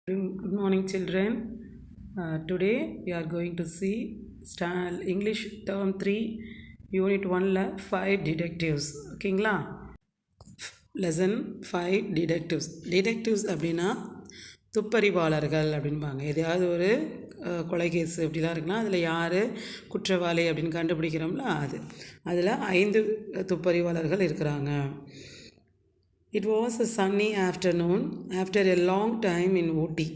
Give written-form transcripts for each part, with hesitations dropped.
Good morning, children. Today we are going to see English Term 3, Unit 1 la 5 detectives. ஓகேங்களா? Lesson 5 detectives. Detectives அப்படின்னா துப்பறிவாளர்கள் அப்படின்பாங்க. எதையாவது ஒரு கொலை கேஸ் அப்படிலாம் இருக்குன்னா அதில் யார் குற்றவாளி அப்படின்னு கண்டுபிடிக்கிறோம்ல அதில் 5 துப்பறிவாளர்கள் இருக்கிறாங்க. It was a sunny afternoon after a long time in Ooty.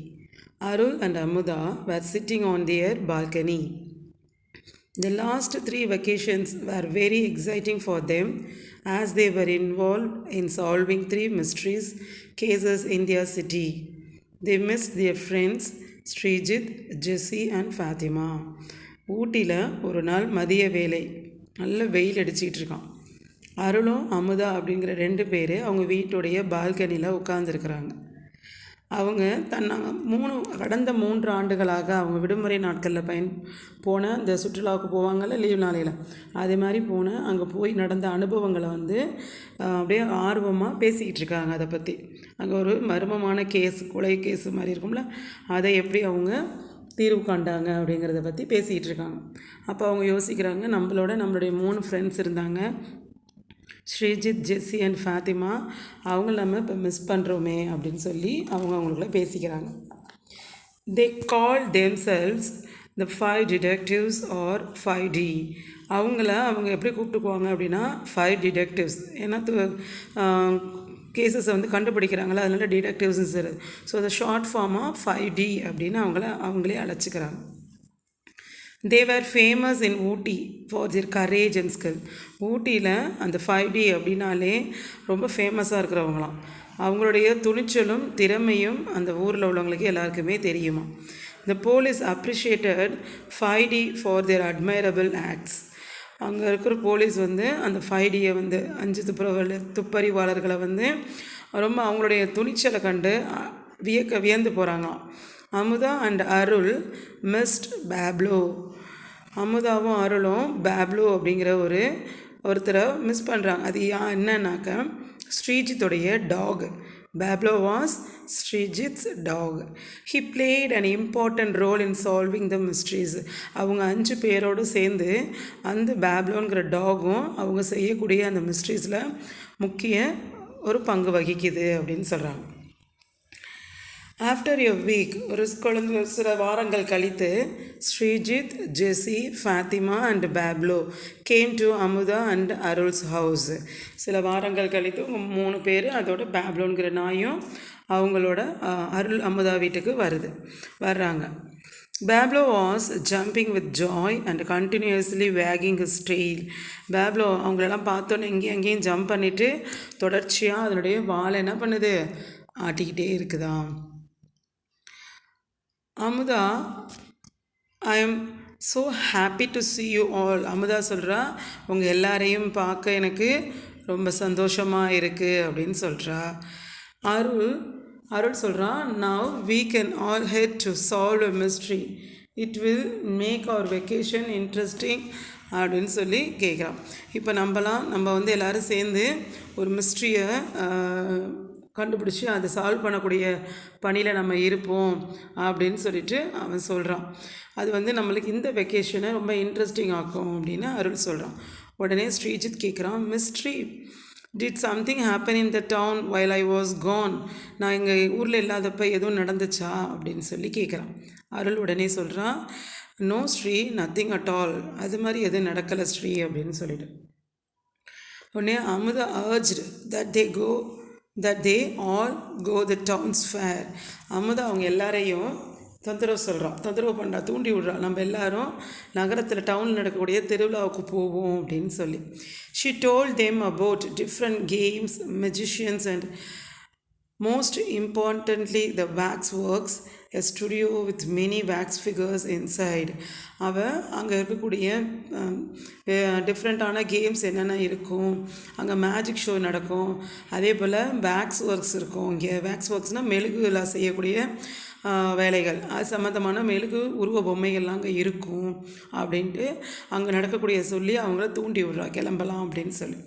Arul and Amuda were sitting on their balcony. The last 3 vacations were very exciting for them as they were involved in solving 3 mysteries cases in their city. They missed their friends Srijit, Jesse and Fatima. ஊட்டியில் ஒரு நாள் மதிய வேலை நல்ல வெயில் அடிச்சிக்கிட்டு இருக்கான். அருளும் அமுதா அப்படிங்கிற 2 பேர் அவங்க வீட்டுடைய பால்கனியில் உட்காந்துருக்குறாங்க. அவங்க கடந்த 3 ஆண்டுகளாக அவங்க விடுமுறை நாட்களில் போன இந்த சுற்றுலாவுக்கு போவாங்கள்ல லீவ் நாளையில் அதே மாதிரி அங்கே போய் நடந்த அனுபவங்களை அப்படியே ஆர்வமாக பேசிக்கிட்டு இருக்காங்க. அதை பற்றி அங்கே ஒரு மர்மமான கொலை கேஸ் மாதிரி இருக்கும்ல, அதை எப்படி அவங்க தீர்வு காண்டாங்க அப்படிங்கிறத பற்றி பேசிக்கிட்டு இருக்காங்க. அப்போ அவங்க யோசிக்கிறாங்க, நம்மளுடைய 3 ஃப்ரெண்ட்ஸ் இருந்தாங்க, ஸ்ரீஜித், ஜெஸ்ஸி அண்ட் ஃபாத்திமா. அவங்க நம்ம இப்போ மிஸ் பண்ணுறோமே அப்படின்னு சொல்லி அவங்களுக்குள்ள பேசிக்கிறாங்க. தே கால் தெம்செல்ஸ் த 5 டிடெக்டிவ்ஸ் ஆர் 5D. அவங்க எப்படி கூப்பிட்டுக்குவாங்க அப்படின்னா 5 டிடெக்டிவ்ஸ். ஏன்னா கேசஸை கண்டுபிடிக்கிறாங்களா, அதனால டிடெக்டிவ்ஸ்னு சரி. ஸோ த ஷார்ட் ஃபார்மாக 5D அப்படின்னு அவங்களே அழைச்சிக்கிறாங்க. They were famous in Ooty for their courage and skill. ஊட்டியில் அந்த 5D அப்படின்னாலே ரொம்ப ஃபேமஸாக இருக்கிறவங்களாம். அவங்களுடைய துணிச்சலும் திறமையும் அந்த ஊரில் உள்ளவங்களுக்கு எல்லாருக்குமே தெரியுமா. The police appreciated 5D for their admirable acts. அங்கே இருக்கிற போலீஸ் அந்த 5Dயை 5 துப்பறிவாளர்களை ரொம்ப அவங்களுடைய துணிச்சலை கண்டு வியந்து போகிறாங்களாம். Amudha and Arul missed Pablo. அமுதாவும் அருளும் பேப்ளோ அப்படிங்கிற ஒருத்தரை மிஸ் பண்ணுறாங்க. அது என்னன்னாக்க ஸ்ரீஜித்துடைய dog. Pablo was Sreejith's dog. He played an important role in solving the mysteries. அவங்க 5 பேரோடு சேர்ந்து அந்த பேப்ளோங்கிற டாகும் அவங்க செய்யக்கூடிய அந்த மிஸ்ட்ரீஸில் முக்கிய ஒரு பங்கு வகிக்குது அப்படின்னு சொல்கிறாங்க. ஆஃப்டர் எ வீக், சில வாரங்கள் கழித்து, Sreejith, Jessie, Fathima and Pablo came to Amudha and Arul's house. சில வாரங்கள் கழித்து 3 பேர் அதோட பேப்ளோங்கிற நாயும் அவங்களோட அருள் அமுதா வீட்டுக்கு வர்றாங்க. Pablo was jumping with joy and continuously wagging his tail. Pablo அவங்களெல்லாம் பார்த்தோன்னே எங்கேயும் ஜம்ப் பண்ணிவிட்டு தொடர்ச்சியாக அதனுடைய வாழை என்ன பண்ணுது, ஆட்டிக்கிட்டே இருக்குதாம். Amudha, I am so happy to see you all. Amudha சொல்கிறா, உங்கள் எல்லாரையும் பார்க்க எனக்கு ரொம்ப சந்தோஷமாக இருக்குது அப்படின்னு சொல்கிறா. அருள் சொல்கிறான், now we can all head to solve a mystery. It will make our vacation interesting அப்படின்னு சொல்லி கேட்குறான். இப்போ நம்ம எல்லோரும் சேர்ந்து ஒரு மிஸ்ட்ரியை கண்டுபிடிச்சி அதை சால்வ் பண்ணக்கூடிய பணியில் நம்ம இருப்போம் அப்படின்னு சொல்லிட்டு அவன் சொல்கிறான். அது நம்மளுக்கு இந்த வெக்கேஷனை ரொம்ப இன்ட்ரெஸ்டிங் ஆக்கும் அப்படின்னு அருள் சொல்கிறான். உடனே ஸ்ரீஜித் கேட்குறான், mystery, did something happen in the down while I was Khan. நான் எங்கள் ஊரில் இல்லாதப்போ எதுவும் நடந்துச்சா அப்படின்னு சொல்லி கேட்குறான். அருள் உடனே சொல்கிறான், no Sri, nothing at all. அது மாதிரி எதுவும் நடக்கலை ஸ்ரீ அப்படின்னு சொல்லிட்டு. உடனே Amudha அர்ஜ்டு that they all go the town's fair. Amudha அவங்க எல்லாரையும் தொந்தரவு பண்ணுறா, தூண்டி விடுறா, நம்ம எல்லாரும் நகரத்தில் டவுனில் நடக்கக்கூடிய திருவிழாவுக்கு போவோம் அப்படின்னு சொல்லி. She told them about different games, magicians and most importantly the wax works, a studio with many wax figures inside. அங்கே இருக்கக்கூடிய டிஃப்ரெண்ட்டான கேம்ஸ் என்னென்ன இருக்கும், அங்கே மேஜிக் ஷோ நடக்கும், அதே போல் வேக்ஸ் ஒர்க்ஸ் இருக்கும். இங்கே வேக்ஸ் ஒர்க்ஸ்னால் மெழுகுல செய்யக்கூடிய வேலைகள், அது சம்மந்தமான மெழுகு உருவ பொம்மைகள்லாம் அங்கே இருக்கும் அப்படின்ட்டு அங்கே நடக்கக்கூடிய சொல்லி அவங்கள தூண்டி விடுறா, கிளம்பலாம் அப்படின்னு சொல்லி.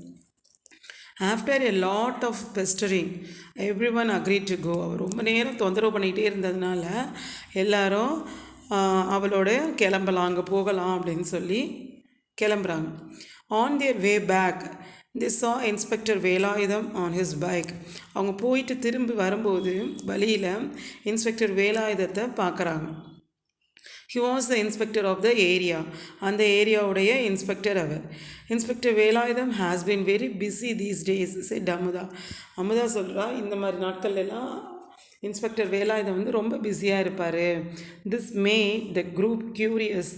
After a lot of pestering everyone agree to go. அவர் ரொம்ப நேரம் தொந்தரவு பண்ணிகிட்டே இருந்ததுனால எல்லாரும் அவளோட கிளம்பலாம், அங்கே போகலாம் அப்படின்னு சொல்லி கிளம்புறாங்க. On their way back they saw inspector Velayudham on his bike. அவங்க போயிட்டு திரும்பி வரும்போது வழியில் இன்ஸ்பெக்டர் வேலாயுதத்தை பார்க்குறாங்க. He was the inspector of the area. அந்த ஏரியாவுடைய இன்ஸ்பெக்டர் அவர். Inspector Velayudham has been very busy these days said Amudha. Amudha சொல்கிறா, இந்த மாதிரி நாட்கள் எல்லாம் இன்ஸ்பெக்டர் வேலாயுதம் வந்து ரொம்ப பிஸியாக இருப்பார். This made the group curious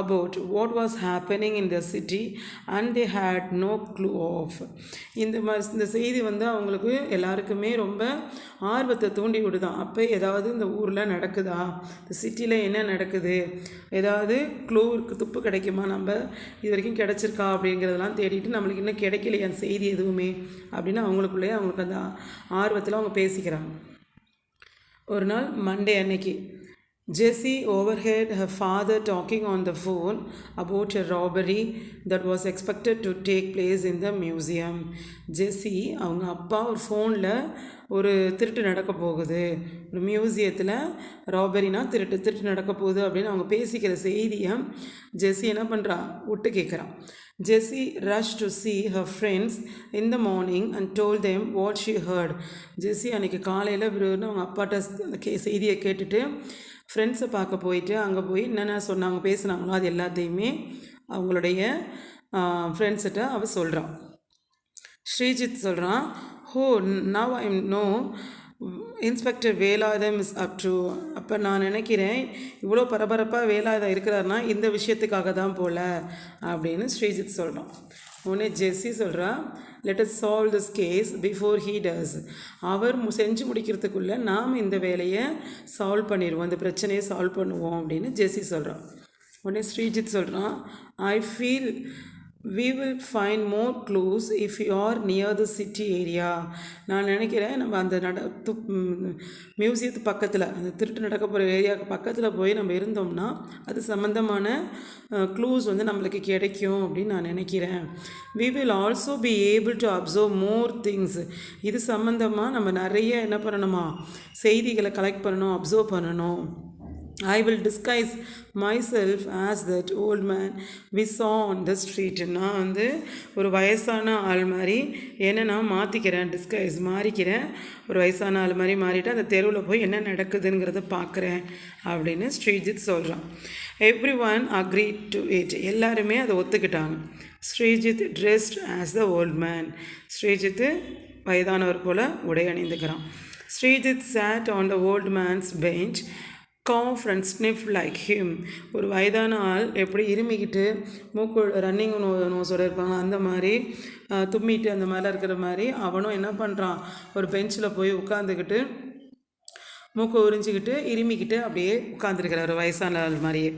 about what was happening in the city and they had no clue of. இந்த செய்தி வந்து அவங்களுக்கு எல்லாருக்குமே ரொம்ப ஆர்வத்தை தூண்டி விடுதான். அப்போ ஏதாவது இந்த ஊரில் நடக்குதா, இந்த சிட்டியில் என்ன நடக்குது, ஏதாவது க்ளூ துப்பு கிடைக்குமா, நம்ம இது வரைக்கும் கிடச்சிருக்கா அப்படிங்கிறதெல்லாம் தேடிட்டு நம்மளுக்கு இன்னும் கிடைக்கலையா செய்தி எதுவுமே அப்படின்னு அவங்களுக்குள்ளேயே அவங்களுக்கு அந்த ஆர்வத்தில் அவங்க பேசிக்கிறாங்க. ஒரு நாள் மண்டே அன்னைக்கு Jessie overheard her father talking on the phone about a robbery that was expected to take place in the museum. Jessie அவங்க அப்பா ஒரு ஃபோனில் ஒரு திருட்டு நடக்க போகுது, ஒரு மியூசியத்தில் ராபரினா திருட்டு நடக்க போகுது அப்படின்னு அவங்க பேசிக்கிற செய்தியை ஜெஸ்ஸி என்ன பண்ணுறா, விட்டு கேட்குறான். Jessie rushed to see her friends in the morning and told them what she heard. Jessie அன்றைக்கி காலையில் விருதுன்னு அவங்க அப்பாட்ட அந்த செய்தியை கேட்டுட்டு ஃப்ரெண்ட்ஸை பார்க்க போயிட்டு அங்கே போய் என்னென்ன சொன்னாங்க பேசுனாங்களோ அது எல்லாத்தையுமே அவங்களுடைய ஃப்ரெண்ட்ஸ்கிட்ட அவள் சொல்கிறான். ஸ்ரீஜித் சொல்கிறான், oh now I know inspector Velayudham is up to. அப்போ நான் நினைக்கிறேன் இவ்வளோ பரபரப்பாக வேலாயுதம் இருக்கிறாருனா இந்த விஷயத்துக்காக தான் போல அப்படின்னு ஸ்ரீஜித் சொல்கிறான். உடனே ஜெஸ்ஸி சொல்கிறா, let us solve this case before he does. அவர் செஞ்சு முடிக்கிறதுக்குள்ளே நாம் இந்த வேலையை சால்வ் பண்ணிடுவோம், இந்த பிரச்சனையை சால்வ் பண்ணுவோம் அப்படின்னு ஜெஸ்ஸி சொல்கிறான். உடனே ஸ்ரீஜித் சொல்கிறான், I feel we will find more clues if you are near the city area. நான் நினைக்கிறேன் நம்ம அந்த மியூசியத்து பக்கத்தில், அந்த திருட்டு நடக்க போகிற ஏரியாவுக்கு பக்கத்தில் போய் நம்ம இருந்தோம்னா அது சம்மந்தமான க்ளூஸ் வந்து நம்மளுக்கு கிடைக்கும் அப்படின்னு நான் நினைக்கிறேன். we will also be able to observe more things. இது சம்மந்தமாக நம்ம நிறைய என்ன பண்ணணுமா, செய்திகளை கலெக்ட் பண்ணணும், அப்சர்வ் பண்ணணும். I will disguise myself as that old man we saw on the street. நான் வந்து ஒரு வயசான ஆள் மாதிரி என்ன நான் மாற்றிக்கிறேன், டிஸ்கைஸ் மாறிக்கிறேன், ஒரு வயசான ஆள் மாதிரி மாறிட்டு அந்த தெருவில் போய் என்ன நடக்குதுங்கிறத பார்க்குறேன் அப்படின்னு ஸ்ரீஜித் சொல்கிறான். Everyone agree to it. எல்லாருமே அதை ஒத்துக்கிட்டாங்க. Sreejith dressed as the old man. Sreejith வயதானவர் போல் உடை அணிந்துக்கிறான். Sreejith sat on the old man's bench, cough and sniff like him. ஒரு வயதான ஆள் எப்படி இருமிக்கிட்டு மூக்கு ரன்னிங் நோஸோடு இருப்பாங்க அந்த மாதிரி தும்மிட்டு அந்த மாதிரிலாம் இருக்கிற மாதிரி அவனும் என்ன பண்ணுறான், ஒரு பெஞ்சில் போய் உட்காந்துக்கிட்டு மூக்கை உறிஞ்சிக்கிட்டு இருமிக்கிட்டு அப்படியே உட்காந்துருக்கிறார் ஒரு வயசான ஆள் மாதிரியே.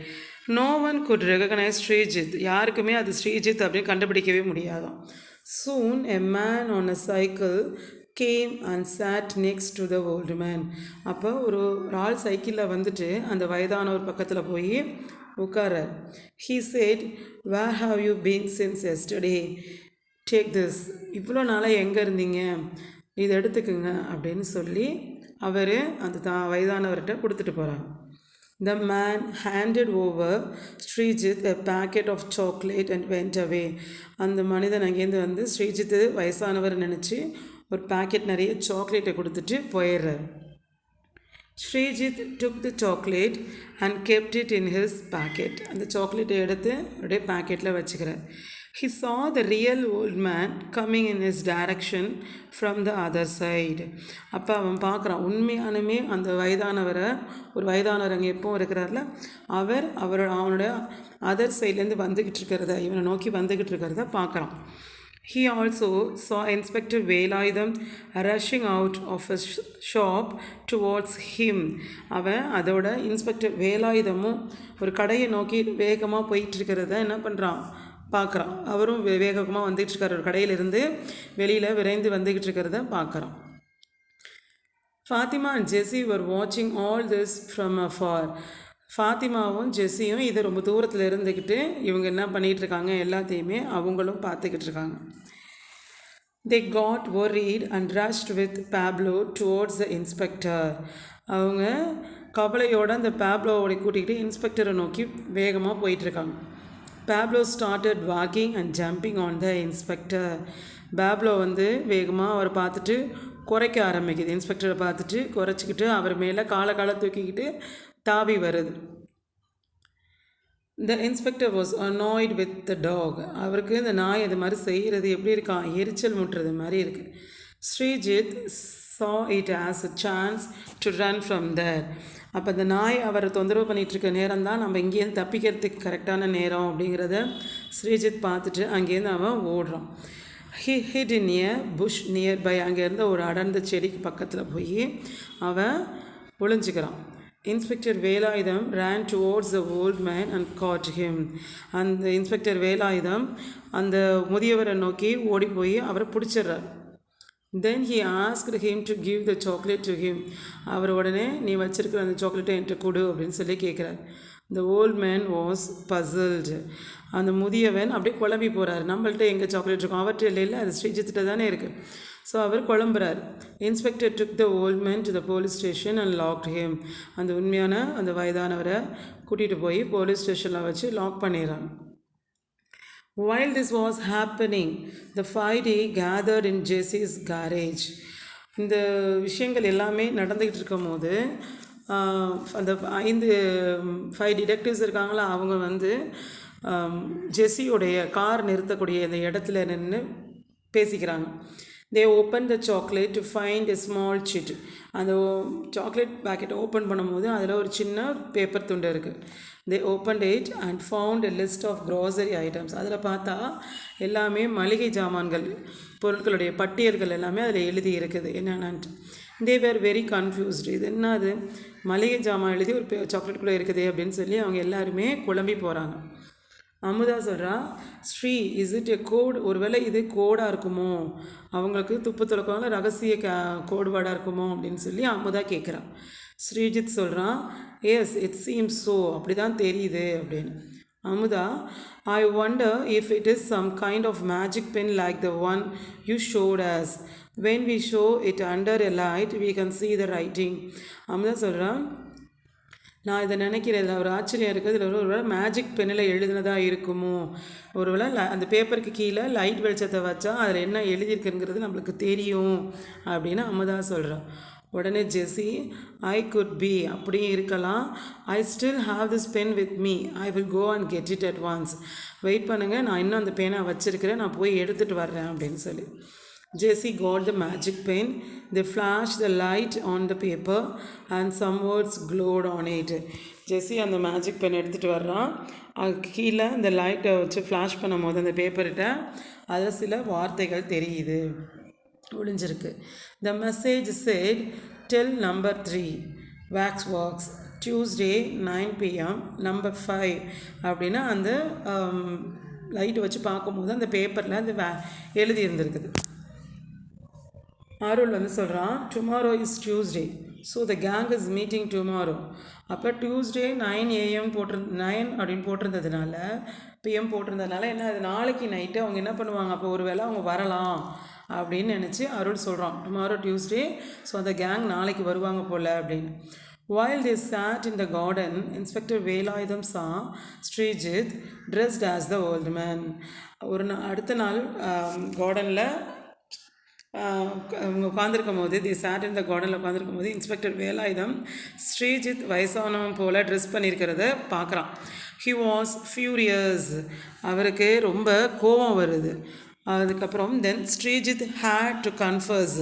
No one could recognise Sreejith. யாருக்குமே அது ஸ்ரீஜித் அப்படியே கண்டுபிடிக்கவே முடியாதான். Soon a man on a cycle came and sat next to the old man. அப்போ ஒரு ஆள் சைக்கிளில் வந்துட்டு அந்த வயதானவர் பக்கத்தில் போய் உட்காரார். He said, where have you been since yesterday, take this. இவ்வளோ நாளாக எங்கே இருந்தீங்க, இதை எடுத்துக்குங்க அப்படின்னு சொல்லி அவர் அந்த வயதானவர்கிட்ட கொடுத்துட்டு போகிறாங்க. The man handed over Srijit a packet of chocolate and went away. அந்த மனிதன் அங்கேருந்து வந்து ஸ்ரீஜித் வயசானவர் நினச்சி ஒரு பேக்கெட் நிறைய சாக்லேட்டை கொடுத்துட்டு போயிடுறார். Sreejith took the chocolate and kept it in his packet. அந்த சாக்லேட்டை எடுத்து அப்படியே பேக்கெட்டில் வச்சுக்கிறார். He saw the real old man coming in his direction from the other side. அப்போ அவன் பார்க்குறான், உண்மையானுமே அந்த ஒரு வயதானவர் அங்கே எப்பவும் இருக்கிறார்ல, அவனோட அதர் சைட்லேருந்து வந்துக்கிட்டு இருக்கிறத, இவனை நோக்கி வந்துக்கிட்டு இருக்கிறத பார்க்குறான். He also saw Inspector Velayudham rushing out of his shop towards him. அவன் அதோட இன்ஸ்பெக்டர் வேலாயுதமும் ஒரு கடையை நோக்கி வேகமாக போயிட்டுருக்கிறத என்ன பண்ணுறான், பார்க்குறான். அவரும் வேகமாக வந்துகிட்ருக்கார், ஒரு கடையிலிருந்து வெளியில் விரைந்து வந்துக்கிட்டு இருக்கிறத பார்க்குறான். ஃபாத்திமா அண்ட் ஜெஸ்ஸி வர் வாட்சிங் ஆல் திஸ் ஃப்ரம் அஃபார். ஃபாத்திமாவும் ஜெஸ்ஸியும் இதை ரொம்ப தூரத்தில் இருந்துக்கிட்டு இவங்க என்ன பண்ணிகிட்ருக்காங்க எல்லாத்தையுமே அவங்களும் பார்த்துக்கிட்டு இருக்காங்க. They got worried and rushed with Pablo towards the inspector. அவங்க கவலையோடு அந்த பேப்லோவோட கூட்டிகிட்டு இன்ஸ்பெக்டரை நோக்கி வேகமாக போயிட்டுருக்காங்க. Pablo started walking and jumping on the inspector. Pablo வந்து வேகமாக அவரை பார்த்துட்டு குறைக்க ஆரம்பிக்குது. இன்ஸ்பெக்டரை பார்த்துட்டு குறைச்சிக்கிட்டு அவர் மேலே காலை தூக்கிக்கிட்டு தாவி வருது. The inspector was annoyed with the dog. அவருக்கு இந்த நாய் அது மாதிரி செய்கிறது எப்படி இருக்கான், எரிச்சல் முட்டுறது மாதிரி இருக்குது. Sreejith saw it as a chance to run from there. அப்போ இந்த நாய் அவரை தொந்தரவு பண்ணிகிட்ருக்க நேரம் தான் நம்ம இங்கேருந்து தப்பிக்கிறதுக்கு கரெக்டான நேரம் அப்படிங்கிறத ஸ்ரீஜித் பார்த்துட்டு அங்கேருந்து அவன் ஓடுறான். He hid in a bush nearby. அங்கேருந்து ஒரு அடர்ந்த செடிக்கு பக்கத்தில் போய் அவன் ஒளிஞ்சிக்கிறான். Inspector Velayudham ran towards the old man and caught him. அந்த இன்ஸ்பெக்டர் வேலாயுதம் அந்த முதியவரை நோக்கி ஓடி போய் அவரை பிடிச்சிடுறார். Then he asked him to give the chocolate to him. அவர் உடனே நீ வச்சிருக்கிற அந்த சாக்லேட்டை என்கிட்ட கொடு அப்படின்னு சொல்லி கேட்குறார். The old man was puzzled. அந்த முதியவன் அப்படியே குழம்பி போகிறார். நம்மள்ட்ட எங்கே சாக்லேட் இருக்கும், அவர்கிட்ட இல்லை, அது ஸ்ரீஜித்திட்ட தானே இருக்குது. ஸோ அவர் குழம்புறார். Inspector took the old man to the police station and locked him. அந்த உண்மையான அந்த வயதானவரை கூட்டிகிட்டு போய் போலீஸ் ஸ்டேஷனில் வச்சு லாக் பண்ணிடுறான். While this was happening, the 5D gathered in Jesse's garage. இந்த விஷயங்கள் எல்லாமே நடந்துக்கிட்டு இருக்கும் போது அந்த 5 டிடெக்டிவ்ஸ் இருக்காங்களா, அவங்க வந்து ஜெஸ்ஸியோடைய கார் நிறுத்தக்கூடிய அந்த இடத்துல நின்று பேசிக்கிறாங்க. They opened the chocolate to find a small chit. அந்த சாக்லேட் பேக்கெட்டை ஓப்பன் பண்ணும்போது அதில் ஒரு சின்ன பேப்பர் துண்டு இருக்குது. They opened it and found a list of grocery items. அதில் பார்த்தா எல்லாமே மளிகை ஜாமான்கள் பொருட்களுடைய பட்டியல்கள் எல்லாமே அதில் எழுதி இருக்குது என்னென்னான்ட்டு. They were very confused. இது என்னது, மளிகை ஜாமான் எழுதி ஒரு சாக்லேட்டுக்குள்ளே இருக்குது அப்படின்னு சொல்லி அவங்க எல்லாருமே குழம்பி போகிறாங்க. அமுதா சொல்கிறா, Sri is it a code, ஒருவேளை இது கோடாக இருக்குமோ, அவங்களுக்கு துப்பு துளக்கவங்கள ரகசிய கோடு வேர்டாக இருக்குமோ அப்படின்னு சொல்லி அமுதா கேட்குறா. ஸ்ரீஜித் சொல்கிறான், எஸ் இட் சீம்ஸ் ஸோ, அப்படி தான் தெரியுது அப்படின்னு. Amudha, I wonder if it is some kind of magic pen like the one you showed us. When we show it under a light we can see the writing. Amudha சொல்கிறான், நான் இதை நினைக்கிறேன், இதில் ஒரு ஆச்சரியம் இருக்குது, இதில் ஒரு வேளை மேஜிக் பெண்ணில் எழுதினதாக இருக்குமோ, ஒரு வேளை அந்த பேப்பருக்கு கீழே லைட் வெளிச்சத்தை வச்சா அதில் என்ன எழுதியிருக்குங்கிறது நம்மளுக்கு தெரியும் அப்படின்னு அமுதா சொல்கிறான். உடனே ஜெஸ்ஸி, ஐ குட் பி, அப்படியும் இருக்கலாம், I still have this pen with me, I will go and get it at once. Wait பண்ணுங்கள், நான் இன்னும் அந்த பேனை வச்சுருக்கிறேன், நான் போய் எடுத்துகிட்டு வர்றேன் அப்படின்னு சொல்லி. Jessie got the magic pen. They flashed the light on the paper and some words glowed on it. Jessie அந்த மேஜிக் பென் எடுத்துகிட்டு வர்றான். கீழே அந்த லைட்டை வச்சு ஃப்ளாஷ் பண்ணும் போது அந்த பேப்பர்கிட்ட அதில் சில வார்த்தைகள் தெரியுது, ஒளிஞ்சிருக்கு. The message said, tell number 3 waxworks Tuesday 9 PM number 5 அப்படின்னா அந்த லைட் வச்சு பார்க்கும்போது அந்த பேப்பரில் அந்த எழுதி இருந்திருக்குது. அருள் வந்து சொல்கிறான், tomorrow is Tuesday, so the gang is meeting tomorrow. அப்போ டியூஸ்டே 9 AM 9 அப்படின்னு போட்டிருந்ததுனால, PM போட்டிருந்ததுனால என்ன, அது நாளைக்கு நைட்டு அவங்க என்ன பண்ணுவாங்க, அப்போ ஒரு வேளை அவங்க வரலாம் அப்படின்னு நினச்சி அருள் சொல்கிறான், டுமாரோ டியூஸ்டே, ஸோ அந்த கேங் நாளைக்கு வருவாங்க போல் அப்படின்னு. While they sat in the garden, Inspector Velayudham saw Srijit dressed as the old man. அடுத்த நாள் கார்டனில் அவங்க உட்காந்துருக்கும் போது, தி சாட் இன் த கார்டனில் உட்காந்துருக்கும் போது இன்ஸ்பெக்டர் வேலாயுதம் ஸ்ரீஜித் வயசானவன் போல் ட்ரெஸ் பண்ணியிருக்கிறத பார்க்குறான். ஹி வாஸ் ஃபியூரியஸ், அவருக்கு ரொம்ப கோபம் வருது. அதுக்கப்புறம் then Sreejith had to confess.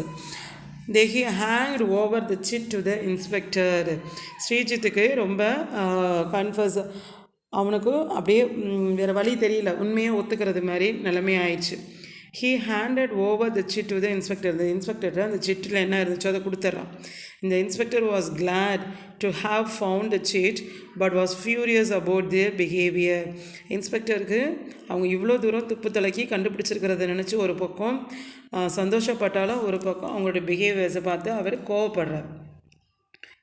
he hanged over the chit to the inspector. ஸ்ரீஜித்துக்கு ரொம்ப கன்ஃபர்ஸ், அவனுக்கு அப்படியே வேறு வழி தெரியல, உண்மையாக ஒத்துக்கிறது மாதிரி நிலைமை ஆயிடுச்சு. He handed over the chit to the inspector. The inspector அந்த சிட்டில் என்ன இருந்துச்சோ அதை கொடுத்துட்றான். இந்த inspector was glad to have found the chit but was furious about their behavior. இன்ஸ்பெக்டருக்கு அவங்க இவ்வளோ தூரம் துப்பு தலைக்கி கண்டுபிடிச்சிருக்கிறத நினச்சி ஒரு பக்கம் சந்தோஷப்பட்டாலும் ஒரு பக்கம் அவங்களோட பிஹேவியர்ஸை பார்த்து அவர் கோவப்படுறார்.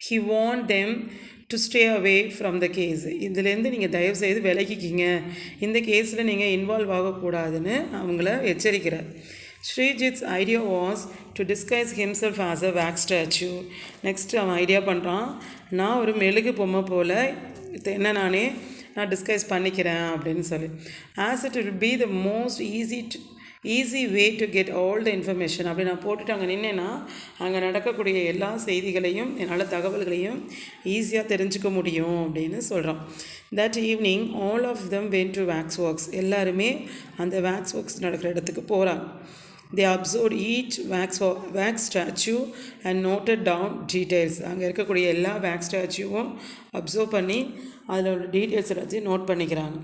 He warned them to stay away from the case. இதுலேருந்து நீங்கள் தயவுசெய்து விலகிக்கிங்க, இந்த கேஸில் நீங்கள் இன்வால்வ் ஆகக்கூடாதுன்னு அவங்கள எச்சரிக்கிறார். Srijit's idea was to disguise himself as a wax statue. Next அவன் ஐடியா பண்ணுறான், நான் ஒரு மெழுகு பொம்மை போல் என்ன நான் டிஸ்கைஸ் பண்ணிக்கிறேன் அப்படின்னு சொல்லி. As it will be the most easy way to get all the information. அப்படி நான் போட்டுட்டு அங்கே நின்னேன்னா அங்கே நடக்கக்கூடிய எல்லா செய்திகளையும் என்னால் தகவல்களையும் ஈஸியாக தெரிஞ்சுக்க முடியும் அப்படின்னு சொல்கிறான். That evening all of them went to wax works. எல்லாருமே அந்த வேக்ஸ் ஒர்க்ஸ் நடக்கிற இடத்துக்கு போகிறாங்க. They observed each wax statue and noted down details. அங்கே இருக்கக்கூடிய எல்லா wax ஸ்டாச்சுவும் அப்சர்வ் பண்ணி அதில் உள்ள டீட்டெயில்ஸ் எல்லாத்தையும் நோட் பண்ணிக்கிறாங்க.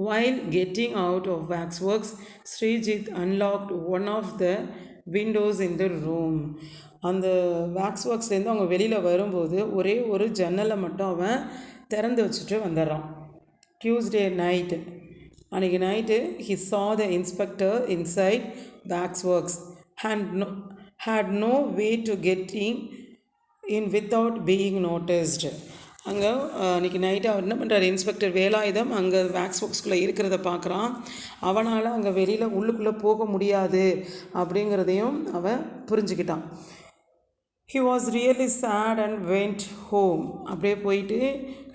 While getting out of waxworks, Srijit unlocked one of the windows in the room. அந்த waxworksலேருந்து அவங்க வெளியில் வரும்போது ஒரே ஒரு ஜன்னலை மட்டும் அவன் திறந்து வச்சுட்டு வந்துடுறான். Tuesday night. அன்றைக்கி night he saw the inspector inside waxworks had no way to getting in without being noticed. அங்கே அன்றைக்கி நைட்டு அவர் என்ன பண்ணுறாரு, இன்ஸ்பெக்டர் வேலாயுதம் அங்கே வேக்ஸ் ஒர்க்ஸ்குள்ளே இருக்கிறத பார்க்குறான். அவனால் அங்கே வெளியில் உள்ளுக்குள்ளே போக முடியாது அப்படிங்கிறதையும் அவன் புரிஞ்சுக்கிட்டான். He was really sad and went home. அப்படியே போயிட்டு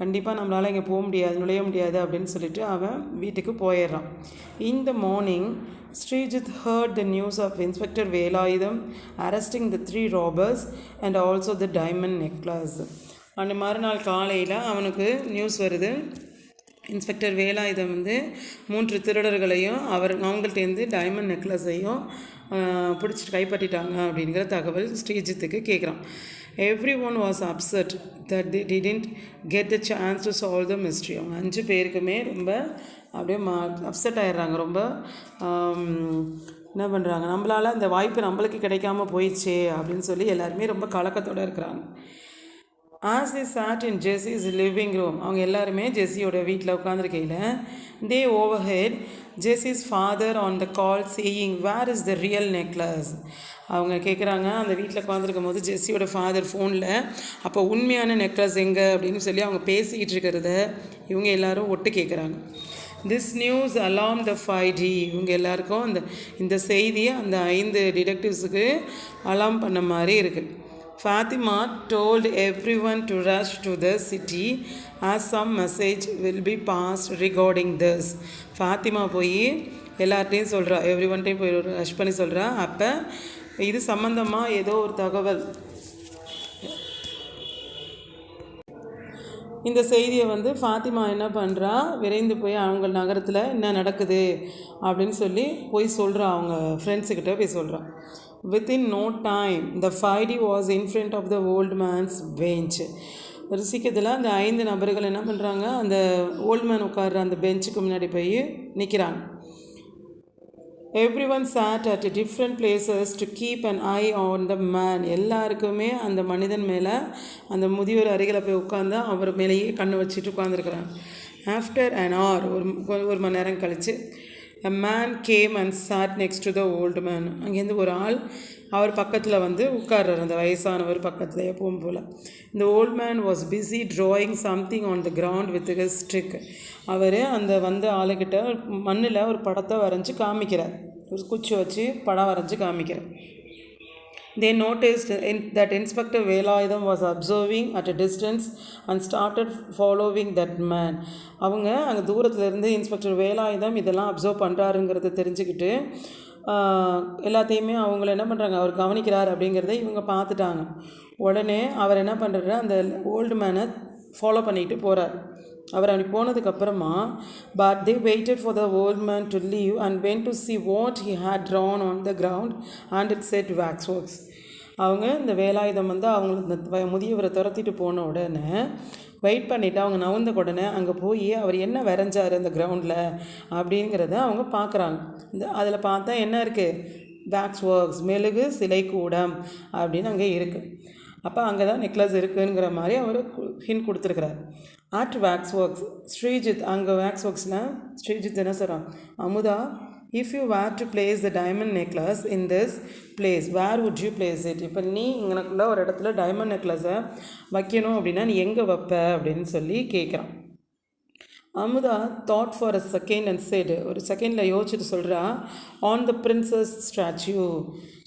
கண்டிப்பாக நம்மளால் இங்கே போக முடியாது, நுழைய முடியாது அப்படின்னு சொல்லிட்டு அவன் வீட்டுக்கு போயிடுறான். In the morning, Srijit heard the news of Inspector Velayudham arresting the 3 robbers and also the diamond necklace. அந்த மறுநாள் காலையில் அவனுக்கு நியூஸ் வருது, இன்ஸ்பெக்டர் வேலாயுதம் 3 திருடர்களையும் அவங்கள்ட்டேருந்து டைமண்ட் நெக்லஸையும் பிடிச்சிட்டு கைப்பற்றிட்டாங்க அப்படிங்கிற தகவல் ஸ்ரீஜித்துக்கு கேட்குறான். Every one was upset that they didn't get the chance to solve the mystery. அவங்க 5 பேருக்குமே ரொம்ப அப்படியே அப்செட் ஆகிடுறாங்க. ரொம்ப என்ன பண்ணுறாங்க, நம்மளால் அந்த வாய்ப்பு நம்மளுக்கு கிடைக்காம போயிடுச்சே அப்படின்னு சொல்லி எல்லாருமே ரொம்ப கலக்கத்தோடு இருக்கிறாங்க. As they sat in Jesse's living room, அவங்க எல்லாருமே ஜெஸ்ஸியோட வீட்டில் உட்காந்துருக்கையில், they overheard Jesse's father on the call saying, where is the real necklace? அவங்க கேட்குறாங்க, அந்த வீட்டில் உட்காந்துருக்கும் போது ஜெஸ்ஸியோட ஃபாதர் ஃபோனில் அப்போ உண்மையான நெக்லஸ் எங்கே அப்படின்னு சொல்லி அவங்க பேசிக்கிட்டு இருக்கிறத இவங்க எல்லாரும் ஒட்டு கேட்குறாங்க. This news alarm the 5D. இவங்க எல்லாருக்கும் இந்த செய்தியை அந்த 5 டிடெக்டிவ்ஸுக்கு அலாம் பண்ண மாதிரி இருக்குது. Fatima told everyone to rush to the city as some message will be passed regarding this. Fathima போய் எல்லார்ட்டையும் சொல்கிறா, எவ்ரிவன்ட்டையும் போய் ரஷ் பண்ணி சொல்கிறா, அப்போ இது சம்மந்தமாக ஏதோ ஒரு தகவல், இந்த செய்தியை ஃபாத்திமா என்ன பண்ணுறா, விரைந்து போய் அவங்க நகரத்தில் என்ன நடக்குது அப்படின்னு சொல்லி போய் சொல்கிறா, அவங்க ஃப்ரெண்ட்ஸுக்கிட்ட போய் சொல்கிறா. Within no time, the 5D was in front of the old man's bench. ஒரு சீக்கிரத்தில் அந்த 5 நபர்கள் என்ன பண்ணுறாங்க, அந்த ஓல்டு மேன் உட்கார்ற அந்த பெஞ்சுக்கு முன்னாடி போய் நிற்கிறாங்க. Every one sat at different places to keep an eye on the man. எல்லாருக்குமே அந்த மனிதன் மேலே, அந்த முதியோர் அருகில் போய் உட்காந்து அவர் மேலேயே கண்ணை வச்சுட்டு உட்காந்துருக்குறாங்க. ஆஃப்டர் அன் ஹவர், ஒரு மணி நேரம் கழித்து, a man came and sat next to the old man. அங்கேருந்து ஒரு ஆள் அவர் பக்கத்தில் உட்கார்றார், அந்த வயசானவர் பக்கத்தில் எப்பவும் போல். இந்த old man was busy drawing something on the ground with his stick. அவர் அந்த ஆளுக்கிட்ட மண்ணில் ஒரு படத்தை வரைஞ்சி காமிக்கிறார், ஒரு குச்சி வச்சு படம் வரைஞ்சி காமிக்கிறார். They noticed that Inspector Velayudham was observing at a distance and started following that man. அவங்க அங்கே தூரத்துலேருந்து இன்ஸ்பெக்டர் வேலாயுதம் இதெல்லாம் அப்சர்வ் பண்ணுறாருங்கிறத தெரிஞ்சுக்கிட்டு எல்லாத்தையுமே அவங்கள என்ன பண்ணுறாங்க, அவர் கவனிக்கிறார் அப்படிங்கிறத இவங்க பார்த்துட்டாங்க. உடனே அவர் என்ன பண்ணுறாரு, அந்த ஓல்டு மேனை ஃபாலோ பண்ணிட்டு போகிறார். அவர் அப்படி போனதுக்கப்புறமா, but they waited for the old man to leave and went to see what he had drawn on the ground and it said wax works. அவங்க இந்த வேலாயுதம் அவங்களுக்கு இந்த முதியவரை துரத்திட்டு போன உடனே வெயிட் பண்ணிவிட்டு அவங்க நவுந்த உடனே அங்கே போய் அவர் என்ன வரைஞ்சார் அந்த கிரவுண்டில் அப்படிங்கிறத அவங்க பார்க்குறாங்க. அதில் பார்த்தா என்ன இருக்குது, வேக்ஸ் ஒர்க்ஸ், மெழுகு சிலை கூடம் அப்படின்னு அங்கே இருக்குது. அப்போ அங்கே தான் நெக்லஸ் இருக்குங்கிற மாதிரி அவர் ஹிண்ட் கொடுத்துருக்குறார். அட் வேக்ஸ் ஒர்க்ஸ் ஸ்ரீஜித், அங்கே வேக்ஸ் ஒர்க்ஸில் ஸ்ரீஜித் என்ன சொல்கிறான், Amudha, if you were to place the diamond necklace in this place where would you place it? இப்போ நீ இங்கனக்குள்ள ஒரு இடத்துல டைமண்ட் நெக்லஸை வைக்கணும் அப்படின்னா நீ எங்கே வைப்ப அப்படின்னு சொல்லி கேட்குறான். Amudha thought for a second and said ஒரு செகண்டில் யோசிச்சுட்டு சொல்கிறா on the princess statue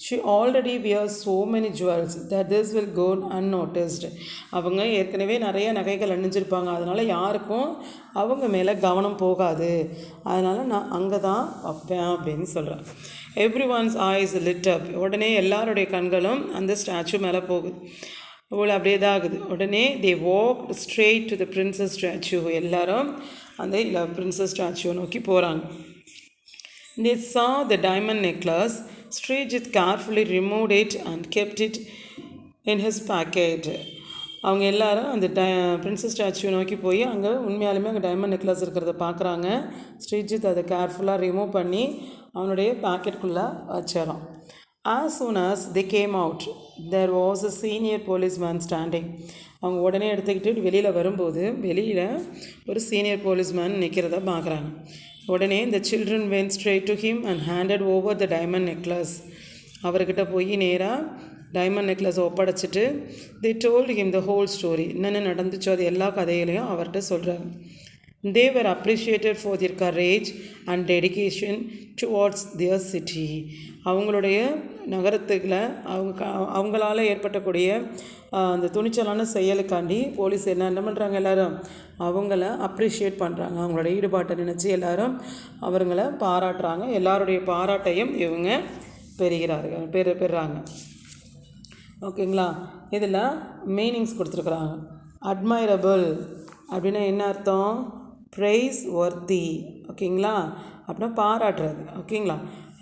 she already wear so many jewels that this will go unnoticed. அவங்க ஏற்கனவே நிறைய நகைகள் அணிஞ்சிருப்பாங்க, அதனால் யாருக்கும் அவங்க மேலே கவனம் போகாது, அதனால் நான் அங்கே தான் வைப்பேன் அப்படின்னு சொல்கிறேன். எவ்ரி ஒன்ஸ் ஐஸ் லிட் அப். உடனே எல்லாருடைய கண்களும் அந்த ஸ்டாச்சு மேலே போகுது. இவ்வளோ அப்படியே தான் ஆகுது. உடனே தே walk straight to the princess statue. எல்லாரும் அந்த பிரின்சஸ் ஸ்டாச்சுவை நோக்கி போகிறாங்க. They saw the diamond necklace. Srijit carefully removed it and kept it in his pocket. அவங்க எல்லாரும் அந்த பிரின்சஸ் ஸ்டாச்சுவை நோக்கி போய் அங்கே உண்மையாலுமே அங்கே டைமண்ட் நெக்லஸ் இருக்கிறத பார்க்குறாங்க. ஸ்ரீஜித் அதை கேர்ஃபுல்லாக ரிமூவ் பண்ணி அவனுடைய பாக்கெட்டுக்குள்ளே வச்சிடறான். As soon as they came out, there was a senior policeman standing. அவங்க உடனே எடுத்துக்கிட்டு வெளியில் வரும்போது வெளியில் ஒரு சீனியர் போலீஸ்மேன் நிற்கிறத பார்க்குறாங்க. உடனே the children went straight to him and handed over the diamond necklace. அவர்கிட்ட போய் நேராக டைமண்ட் நெக்லஸ் ஒப்படைச்சிட்டு they told him the whole story. என்னென்ன நடந்துச்சோ அது எல்லா கதைகளையும் அவர்கிட்ட சொல்கிறாங்க. They were appreciated for their courage and dedication towards their city. அவங்களுடைய நகரத்துக்குள்ள அவங்களால ஏற்பட்டக்கூடிய அந்த துணிச்சலான செயலுக்காண்டி போலீஸ் என்ன பண்ணுறாங்க, எல்லாரும் அவங்கள அப்ரிஷியேட் பண்ணுறாங்க. அவங்களோட ஈடுபாட்டை நினச்சி எல்லாரும் அவங்கள பாராட்டுறாங்க. எல்லாருடைய பாராட்டையும் இவங்க பெறுறாங்க. ஓகேங்களா? இதில் மீனிங்ஸ் கொடுத்துருக்குறாங்க. அட்மைரபிள் அப்படின்னா என்ன அர்த்தம்? Praiseworthy. ஓகேங்களா? அப்படின்னா பாராட்டுறது. ஓகேங்களா?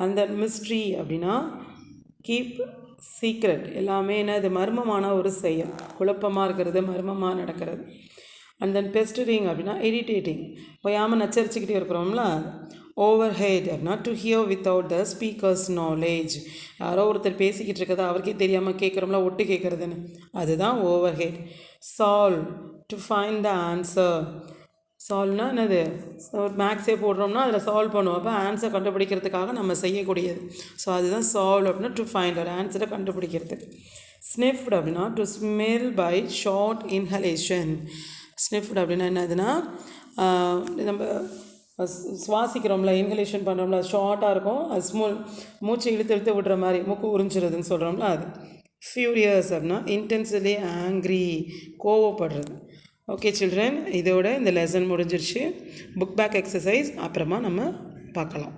அந்த மிஸ்ட்ரி அப்படின்னா கீப் சீக்ரெட். எல்லாமே என்ன, இது மர்மமான ஒரு செயல், குழப்பமாக இருக்கிறது, மர்மமாக நடக்கிறது. அண்ட் தென் பெஸ்டரிங் அப்படின்னா இரிட்டேட்டிங், போயாமல் நச்சரிச்சுக்கிட்டே இருக்கிறோம்ல. ஓவர் ஹெட் அப்படின்னா to hear without the speakers knowledge. யாரோ ஒருத்தர் பேசிக்கிட்டு இருக்கிறத அவருக்கே தெரியாமல் கேட்குறோம்ல, ஒட்டு கேட்குறதுன்னு, அதுதான் overheard. Solve to find the answer. சால்வ்னா என்னது, ஒரு மேக்ஸே போடுறோம்னா அதில் சால்வ் பண்ணுவோம், அப்போ ஆன்சர் கண்டுபிடிக்கிறதுக்காக நம்ம செய்யக்கூடியது. ஸோ அதுதான் சால்வ் அப்படின்னா டு ஃபைண்ட், ஒரு ஆன்சரை கண்டுபிடிக்கிறதுக்கு. ஸ்னிஃப்ட் அப்படின்னா to smell by short inhalation. Sniffed அப்படின்னா என்னதுன்னா நம்ம சுவாசிக்கிறோம்ல, இன்ஹலேஷன் பண்ணுறோம்ல, ஷார்ட்டாக இருக்கும், அது மூச்சு இழுத்து விடுற மாதிரி மூக்கு உறிஞ்சிறதுன்னு சொல்கிறோம்ல அது. ஃபியூரியஸ் அப்படின்னா இன்டென்சிலி ஆங்க்ரி, கோவப்படுறது. ஓகே சில்ட்ரன், இதோட இந்த லெசன் முடிஞ்சிருச்சு. புக் பேக் எக்ஸசைஸ் அப்புறமா நம்ம பார்க்கலாம்.